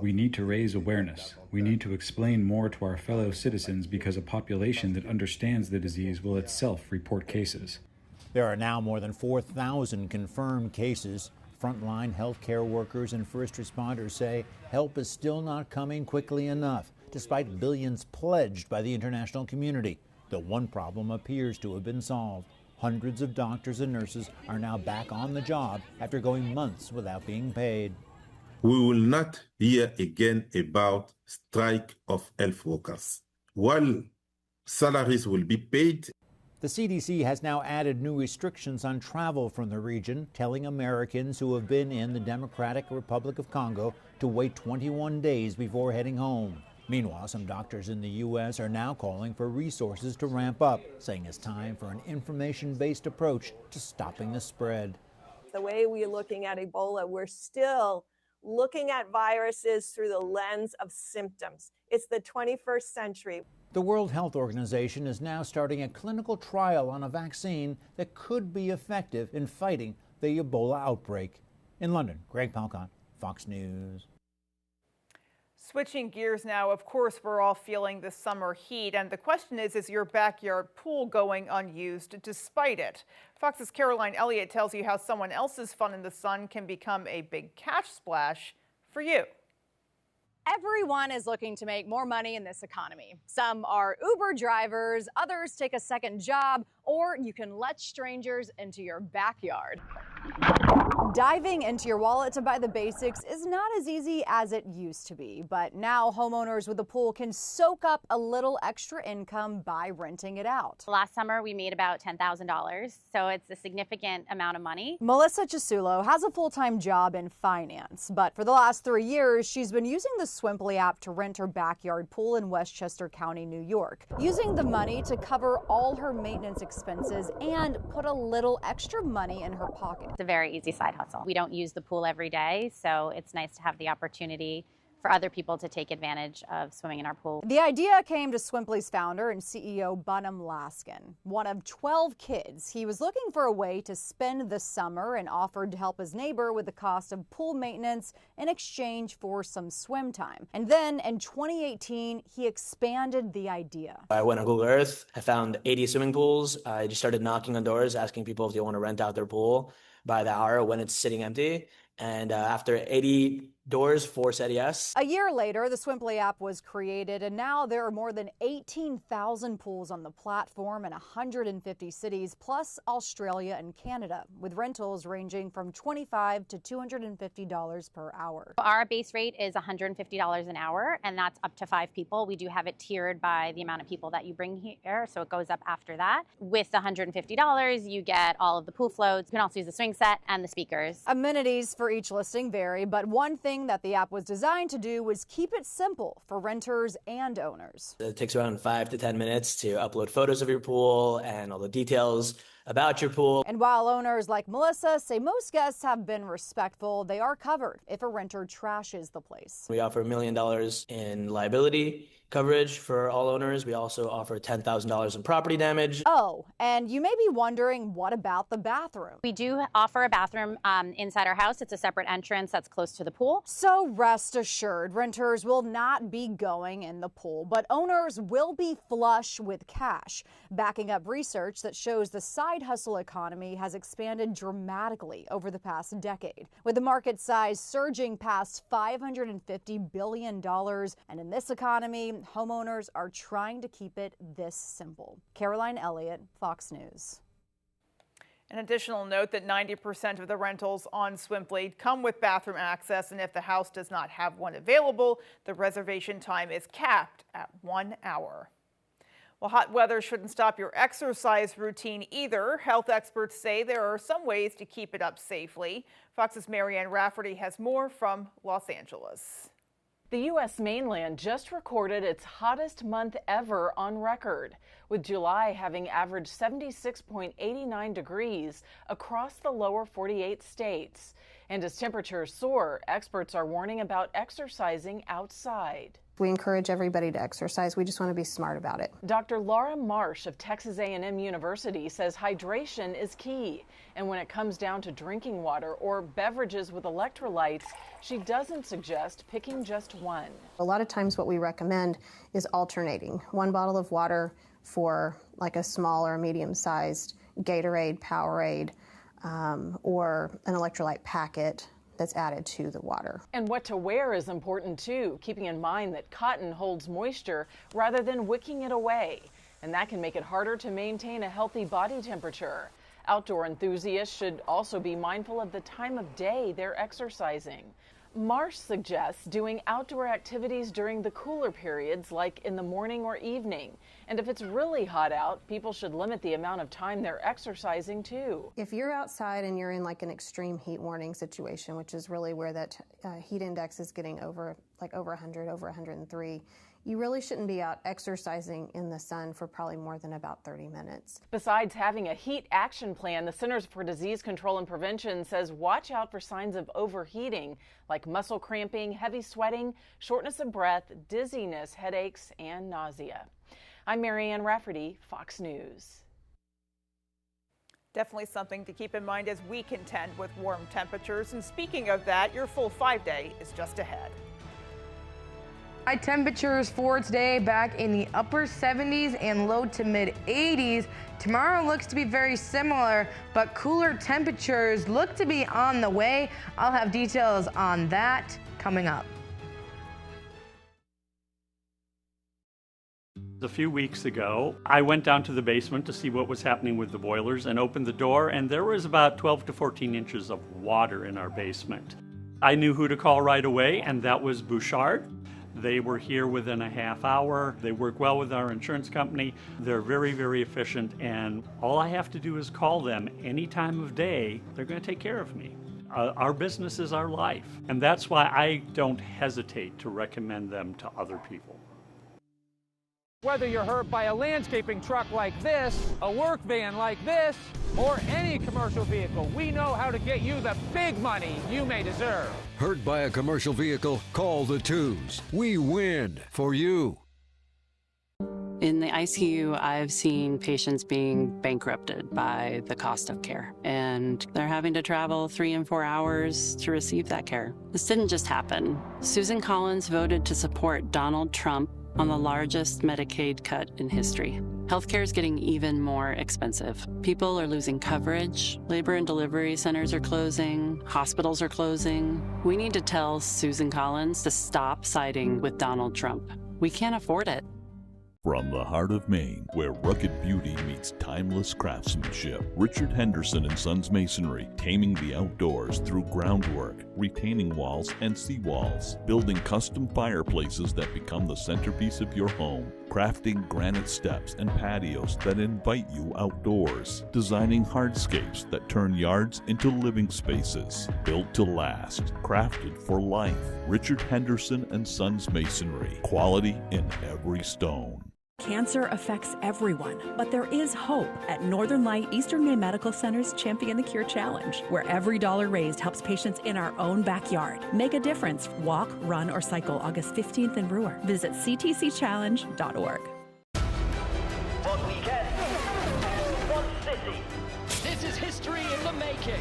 We need to raise awareness. We need to explain more to our fellow citizens because a population that understands the disease will itself report cases. There are now more than 4,000 confirmed cases. Frontline healthcare workers and first responders say help is still not coming quickly enough, despite billions pledged by the international community. The one problem appears to have been solved. Hundreds of doctors and nurses are now back on the job after going months without being paid. We will not hear again about strike of health workers. While salaries will be paid, the CDC has now added new restrictions on travel from the region, telling Americans who have been in the Democratic Republic of Congo to wait 21 days before heading home. Meanwhile, some doctors in the U.S. are now calling for resources to ramp up, saying it's time for an information-based approach to stopping the spread. The way we're looking at Ebola, we're still looking at viruses through the lens of symptoms. It's the 21st century. The World Health Organization is now starting a clinical trial on a vaccine that could be effective in fighting the Ebola outbreak. In London, Greg Palcott, Fox News. Switching gears now, of course, we're all feeling the summer heat, and the question is your backyard pool going unused despite it? Fox's Caroline Elliott tells you how someone else's fun in the sun can become a big cash splash for you. Everyone is looking to make more money in this economy. Some are Uber drivers, others take a second job, or you can let strangers into your backyard. Diving into your wallet to buy the basics is not as easy as it used to be, but now homeowners with a pool can soak up a little extra income by renting it out. Last summer, we made about $10,000, so it's a significant amount of money. Melissa Chisulo has a full-time job in finance, but for the last 3 years, she's been using the Swimply app to rent her backyard pool in Westchester County, New York, using the money to cover all her maintenance expenses and put a little extra money in her pocket. It's a very easy side hustle. We don't use the pool every day, so it's nice to have the opportunity for other people to take advantage of swimming in our pool. The idea came to Swimply's founder and CEO Bunham Laskin. One of 12 kids, he was looking for a way to spend the summer and offered to help his neighbor with the cost of pool maintenance in exchange for some swim time. And then in 2018, he expanded the idea. I went on Google Earth, I found 80 swimming pools. I just started knocking on doors, asking people if they want to rent out their pool by the hour when it's sitting empty. And after 80 doors, 4 said yes. A year later, the Swimply app was created, and now there are more than 18,000 pools on the platform in 150 cities, plus Australia and Canada, with rentals ranging from $25 to $250 per hour. Our base rate is $150 an hour, and that's up to 5 people. We do have it tiered by the amount of people that you bring here, so it goes up after that. With the $150, you get all of the pool floats. You can also use the swing set and the speakers. Amenities for each listing vary, but one thing that the app was designed to do was keep it simple for renters and owners. It takes around 5 to 10 minutes to upload photos of your pool and all the details about your pool. And while owners like Melissa say most guests have been respectful, they are covered if a renter trashes the place. We offer $1 million in liability coverage for all owners. We also offer $10,000 in property damage. Oh, and you may be wondering, what about the bathroom? We do offer a bathroom inside our house. It's a separate entrance that's close to the pool. So rest assured, renters will not be going in the pool, but owners will be flush with cash, backing up research that shows the side hustle economy has expanded dramatically over the past decade, with the market size surging past $550 billion. And in this economy, homeowners are trying to keep it this simple. Caroline Elliott, Fox News. An additional note that 90% of the rentals on Swimply come with bathroom access, and if the house does not have one available, the reservation time is capped at 1 hour. Well, hot weather shouldn't stop your exercise routine either. Health experts say there are some ways to keep it up safely. Fox's Marianne Rafferty has more from Los Angeles. The U.S. mainland just recorded its hottest month ever on record, with July having averaged 76.89 degrees across the lower 48 states. And as temperatures soar, experts are warning about exercising outside. We encourage everybody to exercise. We just want to be smart about it. Dr. Laura Marsh of Texas A&M University says hydration is key. And when it comes down to drinking water or beverages with electrolytes, she doesn't suggest picking just one. A lot of times what we recommend is alternating. One bottle of water for like a small or medium-sized Gatorade, Powerade, or an electrolyte packet that's added to the water. And what to wear is important too, keeping in mind that cotton holds moisture rather than wicking it away. And that can make it harder to maintain a healthy body temperature. Outdoor enthusiasts should also be mindful of the time of day they're exercising. Marsh suggests doing outdoor activities during the cooler periods, like in the morning or evening. And if it's really hot out, people should limit the amount of time they're exercising too. If you're outside and you're in like an extreme heat warning situation, which is really where that heat index is getting over 100, over 103, you really shouldn't be out exercising in the sun for probably more than about 30 minutes. Besides having a heat action plan, the Centers for Disease Control and Prevention says watch out for signs of overheating, like muscle cramping, heavy sweating, shortness of breath, dizziness, headaches, and nausea. I'm Marianne Rafferty, Fox News. Definitely something to keep in mind as we contend with warm temperatures. And speaking of that, your full 5-day is just ahead. High temperatures for today back in the upper 70s and low to mid 80s. Tomorrow looks to be very similar, but cooler temperatures look to be on the way. I'll have details on that coming up. A few weeks ago, I went down to the basement to see what was happening with the boilers and opened the door, and there was about 12 to 14 inches of water in our basement. I knew who to call right away, and that was Bouchard. They were here within a half hour. They work well with our insurance company. They're very, very efficient, and all I have to do is call them any time of day. They're going to take care of me. Our business is our life, and that's why I don't hesitate to recommend them to other people. Whether you're hurt by a landscaping truck like this, a work van like this, or any commercial vehicle, we know how to get you the big money you may deserve. Hurt by a commercial vehicle? Call the twos. We win for you. In the ICU, I've seen patients being bankrupted by the cost of care, and they're having to travel 3 and 4 hours to receive that care. This didn't just happen. Susan Collins voted to support Donald Trump on the largest Medicaid cut in history. Healthcare is getting even more expensive. People are losing coverage. Labor and delivery centers are closing. Hospitals are closing. We need to tell Susan Collins to stop siding with Donald Trump. We can't afford it. From the heart of Maine, where rugged beauty meets timeless craftsmanship, Richard Henderson & Sons Masonry, taming the outdoors through groundwork, retaining walls and seawalls, building custom fireplaces that become the centerpiece of your home, crafting granite steps and patios that invite you outdoors, designing hardscapes that turn yards into living spaces, built to last, crafted for life. Richard Henderson & Sons Masonry, quality in every stone. Cancer affects everyone, but there is hope at Northern Light Eastern Maine Medical Center's Champion the Cure Challenge, where every dollar raised helps patients in our own backyard. Make a difference. Walk, run, or cycle August 15th in Brewer. Visit ctcchallenge.org. One weekend, one city. This is history in the making.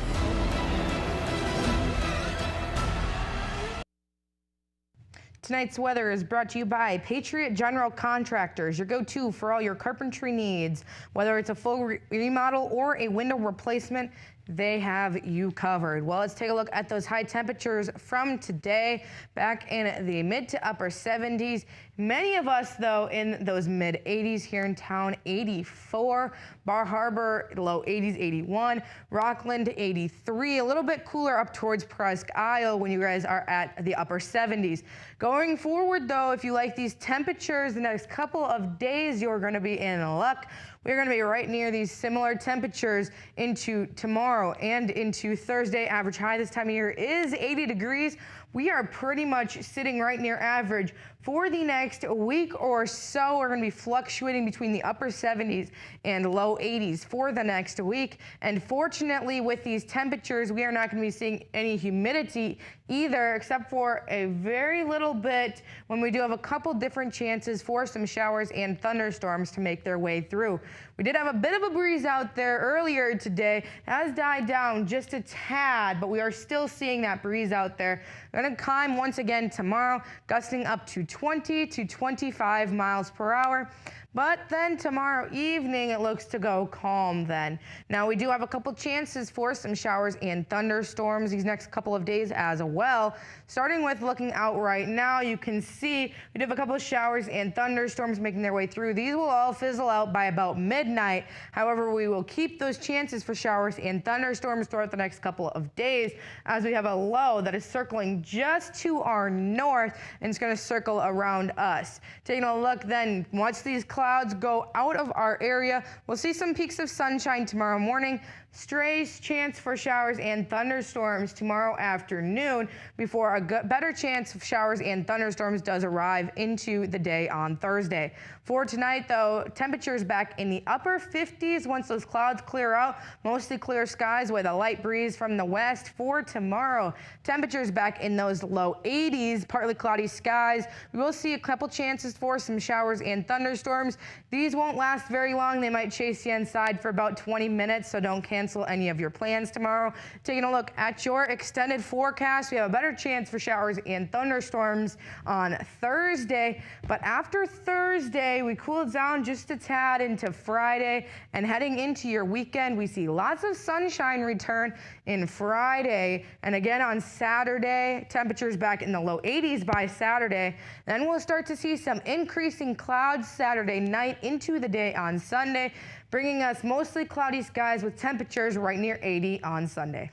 Tonight's weather is brought to you by Patriot General Contractors, your go-to for all your carpentry needs. Whether it's a full remodel or a window replacement, they have you covered. Well, let's take a look at those high temperatures from today, back in the mid to upper 70s. Many of us, though, in those mid 80s here in town. 84, Bar Harbor, low 80s, 81, Rockland, 83, a little bit cooler up towards Presque Isle when you guys are at the upper 70s. Going forward, though, if you like these temperatures the next couple of days, you're going to be in luck. We're going to be right near these similar temperatures into tomorrow and into Thursday. Average high this time of year is 80 degrees. We are pretty much sitting right near average for the next week or so. We're going to be fluctuating between the upper 70s and low 80s for the next week. And fortunately, with these temperatures, we are not going to be seeing any humidity either, except for a very little bit when we do have a couple different chances for some showers and thunderstorms to make their way through. We did have a bit of a breeze out there earlier today. It has died down just a tad, but we are still seeing that breeze out there. Going to climb once again tomorrow, gusting up to 20 to 25 miles per hour. But then tomorrow evening, it looks to go calm then. Now, we do have a couple chances for some showers and thunderstorms these next couple of days as well. Starting with looking out right now, you can see we do have a couple of showers and thunderstorms making their way through. These will all fizzle out by about midnight. However, we will keep those chances for showers and thunderstorms throughout the next couple of days as we have a low that is circling just to our north and it's going to circle around us. Taking a look then, once these clouds go out of our area, we'll see some peaks of sunshine tomorrow morning. Strays chance for showers and thunderstorms tomorrow afternoon before a better chance of showers and thunderstorms does arrive into the day on Thursday. For tonight, though, temperatures back in the upper 50s once those clouds clear out. Mostly clear skies with a light breeze from the west. For tomorrow, temperatures back in those low 80s, partly cloudy skies. We will see a couple chances for some showers and thunderstorms. These won't last very long. They might chase you inside for about 20 minutes, so don't cancel any of your plans tomorrow. Taking a look at your extended forecast, we have a better chance for showers and thunderstorms on Thursday. But after Thursday, we cool down just a tad into Friday, and heading into your weekend, we see lots of sunshine return in Friday. And again on Saturday, temperatures back in the low 80s by Saturday. Then we'll start to see some increasing clouds Saturday night into the day on Sunday, bringing us mostly cloudy skies with temperatures right near 80 on Sunday.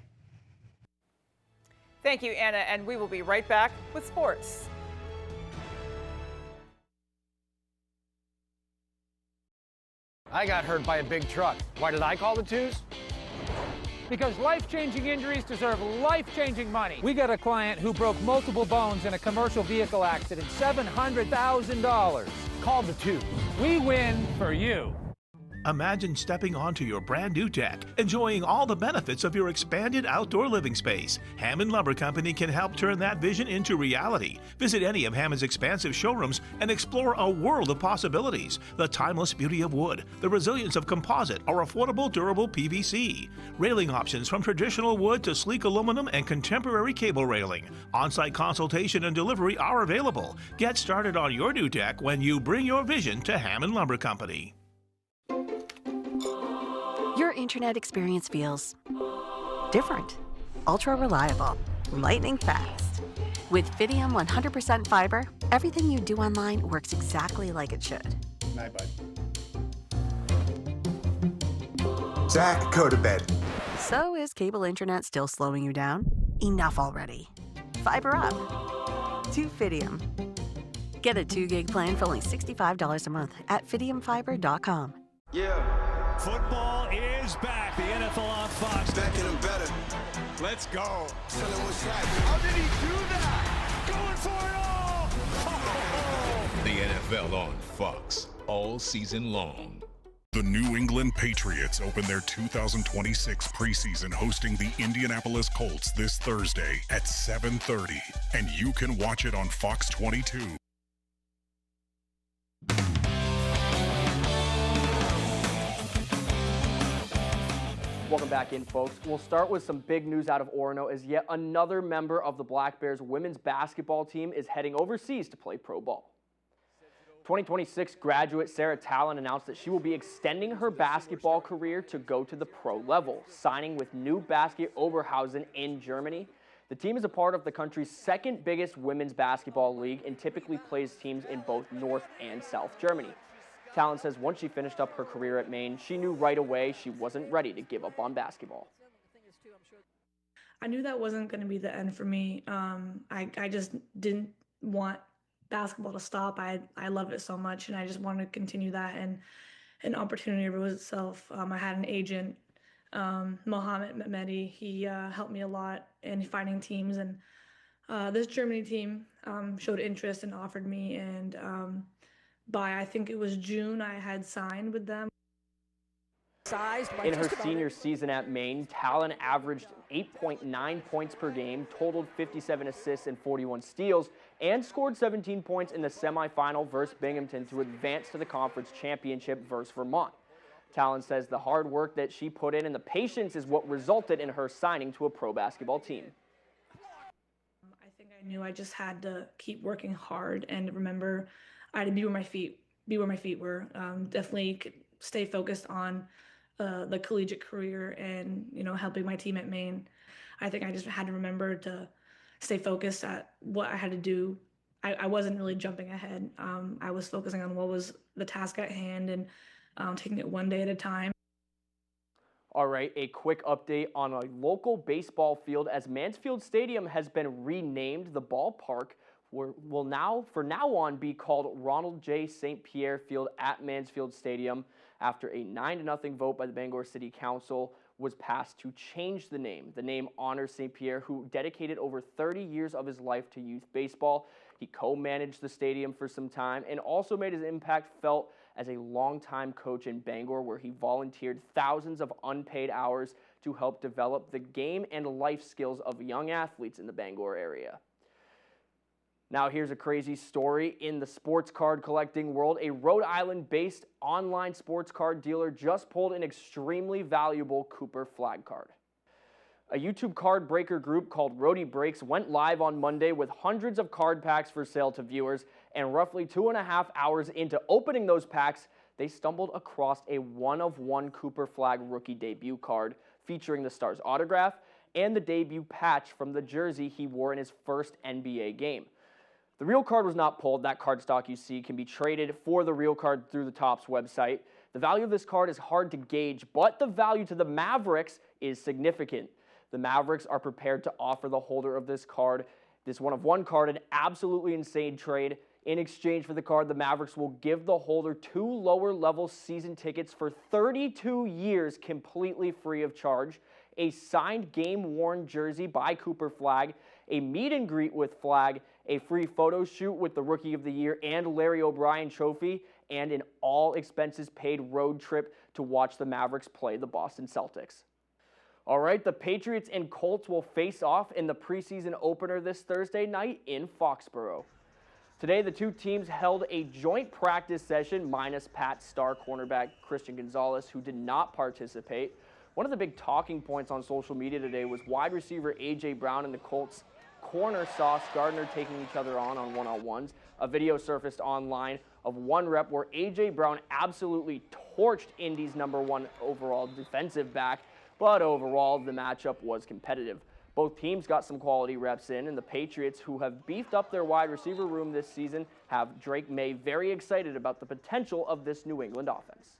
Thank you, Anna, and we will be right back with sports. I got hurt by a big truck. Why did I call the twos? Because life-changing injuries deserve life-changing money. We got a client who broke multiple bones in a commercial vehicle accident, $700,000. Call the 2. We win for you. Imagine stepping onto your brand new deck, enjoying all the benefits of your expanded outdoor living space. Hammond Lumber Company can help turn that vision into reality. Visit any of Hammond's expansive showrooms and explore a world of possibilities. The timeless beauty of wood, the resilience of composite or affordable durable PVC. Railing options from traditional wood to sleek aluminum and contemporary cable railing. On-site consultation and delivery are available. Get started on your new deck when you bring your vision to Hammond Lumber Company. Your internet experience feels different, ultra reliable, lightning fast. With Fidium 100% fiber, everything you do online works exactly like it should. Night, bud. Zach, go to bed. So is cable internet still slowing you down? Enough already. Fiber up to Fidium. Get a 2 gig plan for only $65 a month at fidiumfiber.com. Yeah. Football is back. The NFL on Fox. Back in and better. Let's go. Tell him what's happening. How did he do that? Going for it all. Oh. The NFL on Fox all season long. The New England Patriots open their 2026 preseason hosting the Indianapolis Colts this Thursday at 7:30, and you can watch it on Fox 22. Welcome back in, folks. We'll start with some big news out of Orono as yet another member of the Black Bears women's basketball team is heading overseas to play pro ball. 2026 graduate Sarah Talon announced that she will be extending her basketball career to go to the pro level, signing with New Basket Oberhausen in Germany. The team is a part of the country's second biggest women's basketball league and typically plays teams in both North and South Germany. Talon says once she finished up her career at Maine, she knew right away she wasn't ready to give up on basketball. I knew that wasn't going to be the end for me. I just didn't want basketball to stop. I love it so much, and I just wanted to continue that, and an opportunity arose itself. I had an agent, Mohammed Mehmedi. He helped me a lot in finding teams, and this Germany team showed interest and offered me, and by I think it was June, I had signed with them. In her senior season at Maine, Talon averaged 8.9 points per game, totaled 57 assists and 41 steals, and scored 17 points in the semifinal versus Binghamton to advance to the conference championship versus Vermont. Talon says the hard work that she put in and the patience is what resulted in her signing to a pro basketball team. I think I knew I just had to keep working hard and remember I had to be where my feet were. Definitely stay focused on the collegiate career and, helping my team at Maine. I think I just had to remember to stay focused at what I had to do. I wasn't really jumping ahead. I was focusing on what was the task at hand and taking it one day at a time. All right, a quick update on a local baseball field as Mansfield Stadium has been renamed. The ballpark will now be called Ronald J. St. Pierre Field at Mansfield Stadium after a 9-0 vote by the Bangor City Council was passed to change the name. The name honors St. Pierre, who dedicated over 30 years of his life to youth baseball. He co-managed the stadium for some time and also made his impact felt as a longtime coach in Bangor, where he volunteered thousands of unpaid hours to help develop the game and life skills of young athletes in the Bangor area. Now here's a crazy story in the sports card collecting world. A Rhode Island-based online sports card dealer just pulled an extremely valuable Cooper flag card. A YouTube card breaker group called Rhodey Breaks went live on Monday with hundreds of card packs for sale to viewers, and roughly 2.5 hours into opening those packs, they stumbled across a one-of-one Cooper flag rookie debut card featuring the star's autograph and the debut patch from the jersey he wore in his first NBA game. The real card was not pulled. That card stock you see can be traded for the real card through the Topps website. The value of this card is hard to gauge, but the value to the Mavericks is significant. The Mavericks are prepared to offer the holder of this card, this one-of-one card, an absolutely insane trade. In exchange for the card, the Mavericks will give the holder 2 lower-level season tickets for 32 years completely free of charge. a signed game-worn jersey by Cooper Flagg, a meet and greet with Flagg, a free photo shoot with the Rookie of the Year and Larry O'Brien trophy, and an all-expenses-paid road trip to watch the Mavericks play the Boston Celtics. All right, the Patriots and Colts will face off in the preseason opener this Thursday night in Foxborough. Today, the two teams held a joint practice session, minus Pat's star cornerback Christian Gonzalez, who did not participate. One of the big talking points on social media today was wide receiver A.J. Brown and the Colts corner Sauce Gardner taking each other on one-on-ones. A video surfaced online of one rep where A.J. Brown absolutely torched Indy's #1 overall defensive back, but overall the matchup was competitive. Both teams got some quality reps in, and the Patriots, who have beefed up their wide receiver room this season, have Drake May very excited about the potential of this New England offense.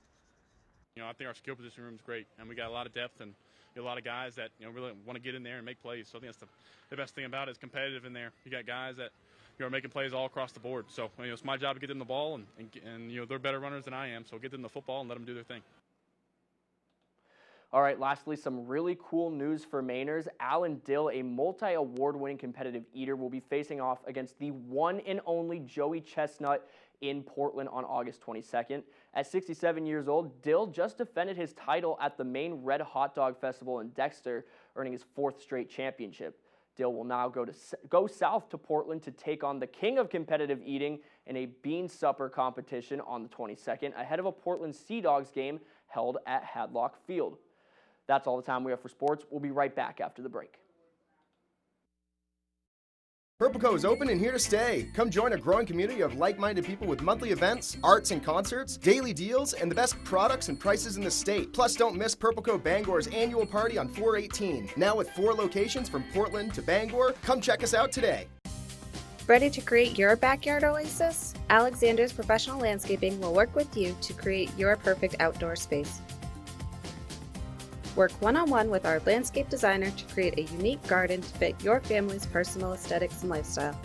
I think our skill position room is great, and we got a lot of depth and a lot of guys that really want to get in there and make plays. So I think that's the best thing about it. It's competitive in there. You got guys that are making plays all across the board. So it's my job to get them the ball, and they're better runners than I am. So get them the football and let them do their thing. All right, lastly, some really cool news for Mainers. Alan Dill, a multi-award-winning competitive eater, will be facing off against the one and only Joey Chestnut in Portland on August 22nd. At 67 years old, Dill just defended his title at the Maine Red Hot Dog Festival in Dexter, earning his 4th straight championship. Dill will now go south to Portland to take on the king of competitive eating in a bean supper competition on the 22nd, ahead of a Portland Sea Dogs game held at Hadlock Field. That's all the time we have for sports. We'll be right back after the break. Purple Co is open and here to stay. Come join a growing community of like-minded people with monthly events, arts and concerts, daily deals, and the best products and prices in the state. Plus, don't miss Purple Co Bangor's annual party on 4/18. Now with 4 locations from Portland to Bangor. Come check us out today. Ready to create your backyard oasis? Alexander's Professional Landscaping will work with you to create your perfect outdoor space. Work one-on-one with our landscape designer to create a unique garden to fit your family's personal aesthetics and lifestyle.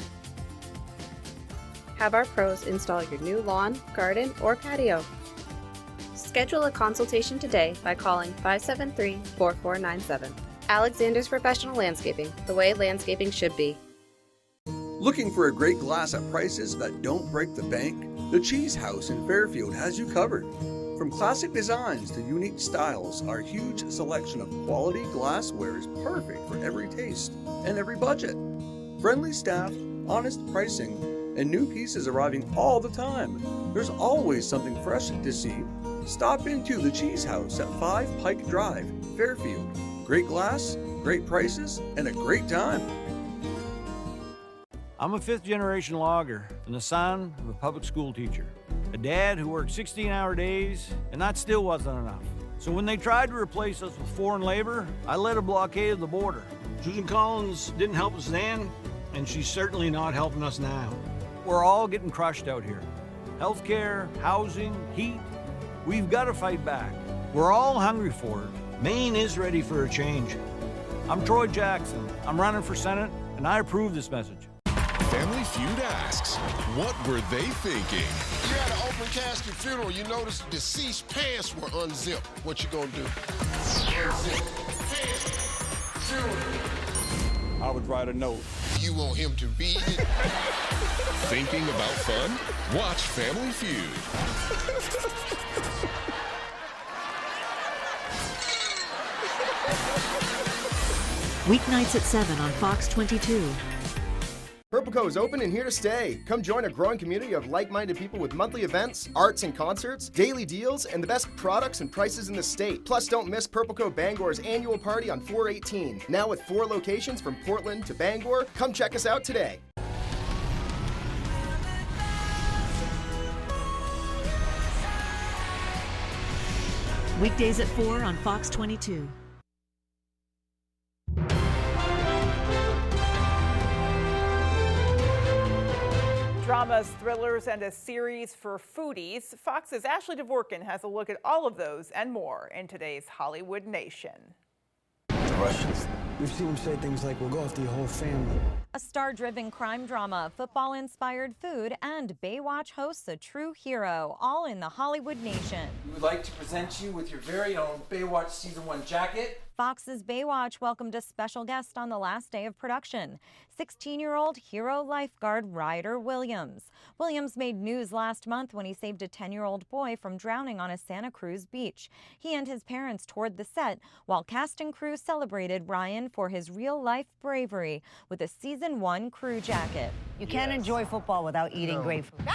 Have our pros install your new lawn, garden, or patio. Schedule a consultation today by calling 573-4497. Alexander's Professional Landscaping, the way landscaping should be. Looking for a great glass at prices that don't break the bank? The Cheese House in Fairfield has you covered. From classic designs to unique styles, our huge selection of quality glassware is perfect for every taste and every budget. Friendly staff, honest pricing, and new pieces arriving all the time. There's always something fresh to see. Stop into the Cheese House at 5 Pike Drive, Fairfield. Great glass, great prices, and a great time. I'm a 5th-generation logger and the son of a public school teacher. A dad who worked 16-hour days, and that still wasn't enough. So when they tried to replace us with foreign labor, I led a blockade of the border. Susan Collins didn't help us then, and she's certainly not helping us now. We're all getting crushed out here. Healthcare, housing, heat. We've got to fight back. We're all hungry for it. Maine is ready for a change. I'm Troy Jackson. I'm running for Senate, and I approve this message. Family Feud asks, what were they thinking? You're at an open casket funeral. You notice deceased pants were unzipped. What you gonna do? Unzip pants. Funeral. I would write a note. You want him to read it? Thinking about fun? Watch Family Feud. Weeknights at 7 on Fox 22. Purple Co is open and here to stay. Come join a growing community of like-minded people with monthly events, arts and concerts, daily deals, and the best products and prices in the state. Plus, don't miss Purple Co Bangor's annual party on 4/18. Now with 4 locations from Portland to Bangor. Come check us out today. Weekdays at 4 on Fox 22. Dramas, thrillers, and a series for foodies. Fox's Ashley Dvorkin has a look at all of those and more in today's Hollywood Nation. Russians. We've seen them say things like, we'll go after your whole family. A star-driven crime drama, football-inspired food, and Baywatch hosts a true hero, all in the Hollywood Nation. We would like to present you with your very own Baywatch Season 1 jacket. Fox's Baywatch welcomed a special guest on the last day of production, 16-year-old hero lifeguard Ryder Williams. Williams made news last month when he saved a 10-year-old boy from drowning on a Santa Cruz beach. He and his parents toured the set while cast and crew celebrated Ryan for his real-life bravery with a Season 1 crew jacket. You can't enjoy football without eating great food.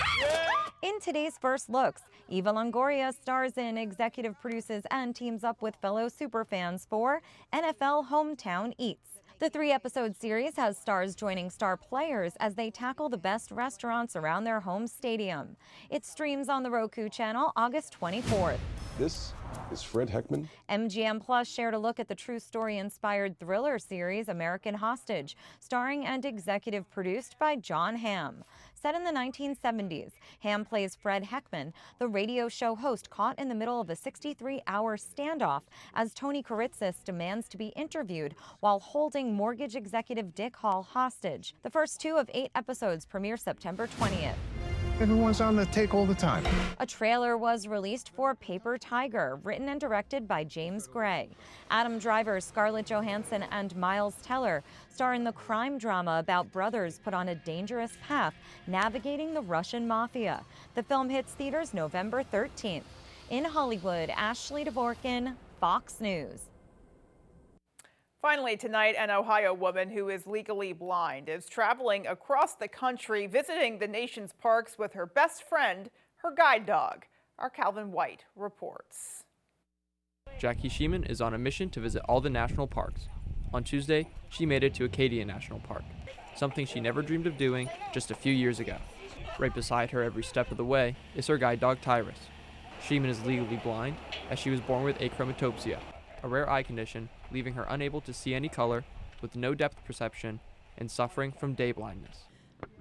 In today's First Looks, Eva Longoria stars in, executive produces, and teams up with fellow superfans for NFL Hometown Eats. The 3-episode series has stars joining star players as they tackle the best restaurants around their home stadium. It streams on the Roku channel August 24th. This is Fred Heckman. MGM Plus shared a look at the true story-inspired thriller series American Hostage, starring and executive produced by John Hamm. Set in the 1970s, Hamm plays Fred Heckman, the radio show host caught in the middle of a 63-hour standoff as Tony Kuritzis demands to be interviewed while holding mortgage executive Dick Hall hostage. The first 2 of 8 episodes premiere September 20th. Everyone's on the take all the time. A trailer was released for Paper Tiger, written and directed by James Gray. Adam Driver, Scarlett Johansson, and Miles Teller star in the crime drama about brothers put on a dangerous path navigating the Russian mafia. The film hits theaters November 13th. In Hollywood, Ashley Dvorkin, Fox News. Finally tonight, an Ohio woman who is legally blind is traveling across the country visiting the nation's parks with her best friend, her guide dog. Our Calvin White reports. Jackie Sheeman is on a mission to visit all the national parks. On Tuesday, she made it to Acadia National Park, something she never dreamed of doing just a few years ago. Right beside her every step of the way is her guide dog Tyrus. Sheeman is legally blind as she was born with achromatopsia, a rare eye condition leaving her unable to see any color, with no depth perception, and suffering from day blindness.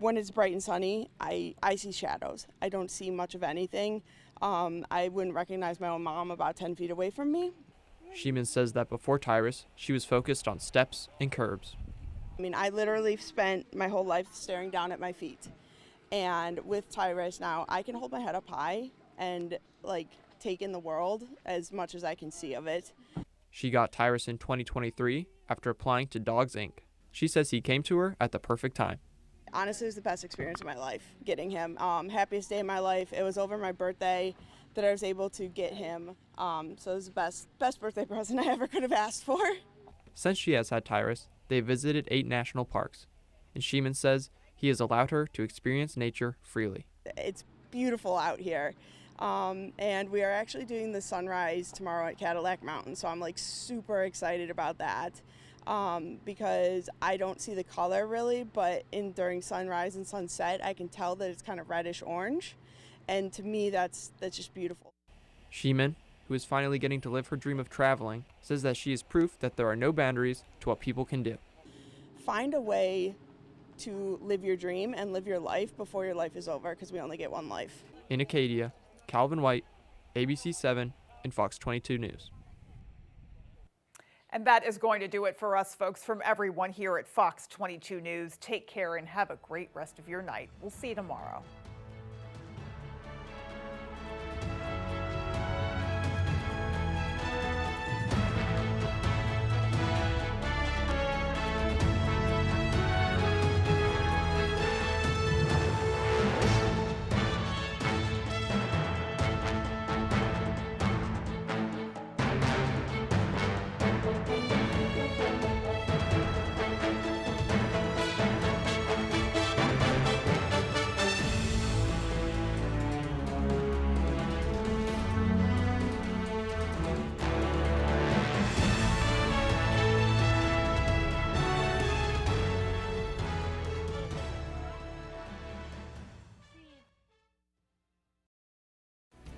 When it's bright and sunny, I see shadows. I don't see much of anything. I wouldn't recognize my own mom about 10 feet away from me. Sheeman says that before Tyrus, she was focused on steps and curbs. I mean, I literally spent my whole life staring down at my feet. And with Tyrus now, I can hold my head up high and take in the world as much as I can see of it. She got Tyrus in 2023 after applying to Dogs Inc. She says he came to her at the perfect time. Honestly, it was the best experience of my life, getting him. Happiest day of my life. It was over my birthday that I was able to get him. So it was the best birthday present I ever could have asked for. Since she has had Tyrus, they visited 8 national parks, and Sheeman says he has allowed her to experience nature freely. It's beautiful out here. And we are actually doing the sunrise tomorrow at Cadillac Mountain, so I'm super excited about that because I don't see the color really, but during sunrise and sunset I can tell that it's kind of reddish orange, and to me that's just beautiful. Sheeman, who is finally getting to live her dream of traveling, says that she is proof that there are no boundaries to what people can do. Find a way to live your dream and live your life before your life is over, because we only get one life. In Acadia, Calvin White, ABC 7, and Fox 22 News. And that is going to do it for us, folks, from everyone here at Fox 22 News. Take care and have a great rest of your night. We'll see you tomorrow.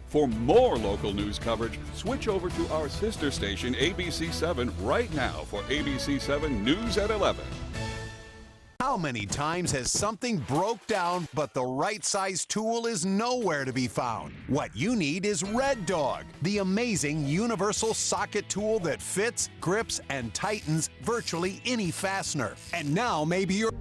For more local news coverage, switch over to our sister station, ABC 7, right now for ABC 7 News at 11. How many times has something broke down, but the right size tool is nowhere to be found? What you need is Red Dog, the amazing universal socket tool that fits, grips, and tightens virtually any fastener. And now maybe you're...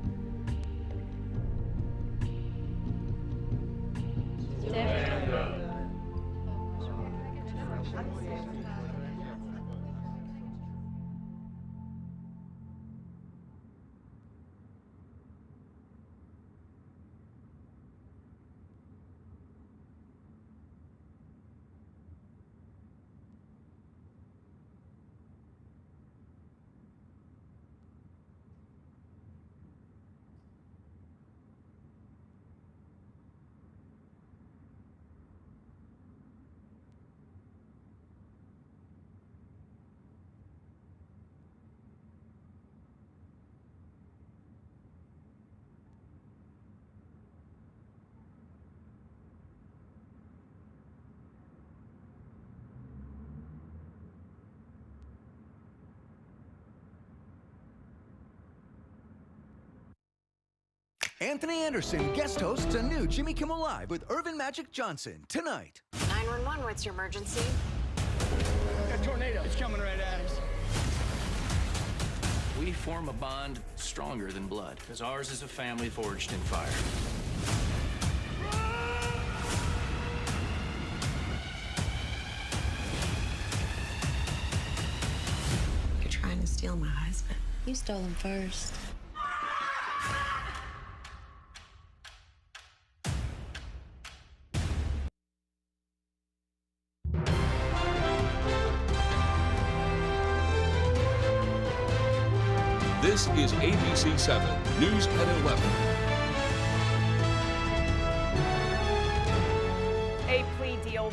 Anthony Anderson guest hosts a new Jimmy Kimmel Live with Irvin Magic Johnson tonight. 911, what's your emergency? A tornado. It's coming right at us. We form a bond stronger than blood, because ours is a family forged in fire. You're trying to steal my husband. You stole him first. This is ABC 7 News at 11. A plea deal